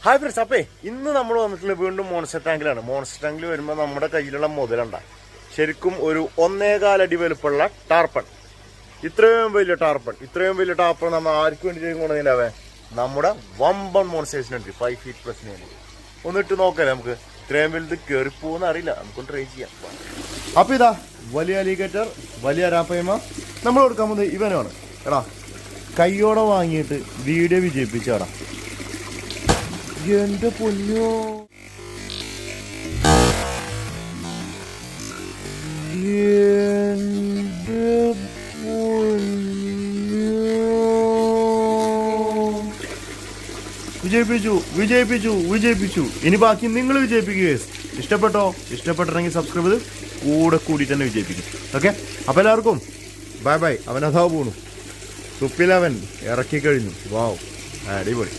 Hi friends, അപ്പേ ഇന്ന് നമ്മൾ വന്നിട്ടുള്ളത് വീണ്ടും മോൺസ്റ്റർ ടാങ്കിലാണ്. മോൺസ്റ്റർ ടാങ്കിൽ വരുമ്പോൾ നമ്മുടെ കയ്യിലുള്ള മുതലുണ്ട ശരിക്കും ഒരു 1.25 അടി വലുപ്പമുള്ള ടാർപ്പൺ. ഇത്രയും വലിയ ടാർപ്പൺ നമ്മൾ ആർക്ക് വേണ്ടി കൊണ്ടുവന്നില്ലാവേ നമ്മുടെ വമ്പൺ മോൺസ്റ്റേഴ്സിനുണ്ട് 5 feet പ്ലസ്. ഒന്നിട്ട് നോക്കാം നമുക്ക്. ഇത്രയും വലുത് കയറിപ്പോന്ന് അറിയില്ല, നമുക്കൊന്ന് ട്രൈ ചെയ്യാം. അപ്പൊ ഇതാ വലിയ അലിഗേറ്റർ, വലിയ രാപ്പയ്മ നമ്മൾ കൊടുക്കാൻ പോകുന്നത് ഇവനാണ്. എടാ കയ്യോടെ വാങ്ങിയിട്ട് വീഡിയോ വിജയിപ്പിച്ചാടാ. എന്റെ പൊന്നോ, വിജയിപ്പിച്ചു. ഇനി ബാക്കി നിങ്ങൾ വിജയിപ്പിക്കുക. ഇഷ്ടപ്പെട്ടെങ്കിൽ സബ്സ്ക്രൈബ് ചെയ്ത് കൂടി തന്നെ വിജയിപ്പിക്കും. ഓക്കെ, അപ്പൊ എല്ലാവർക്കും ബൈ. അവൻ അതാ പോണു. തുപ്പിലവൻ ഇറക്കി കഴിഞ്ഞു. വാവ്, അടിപൊളി.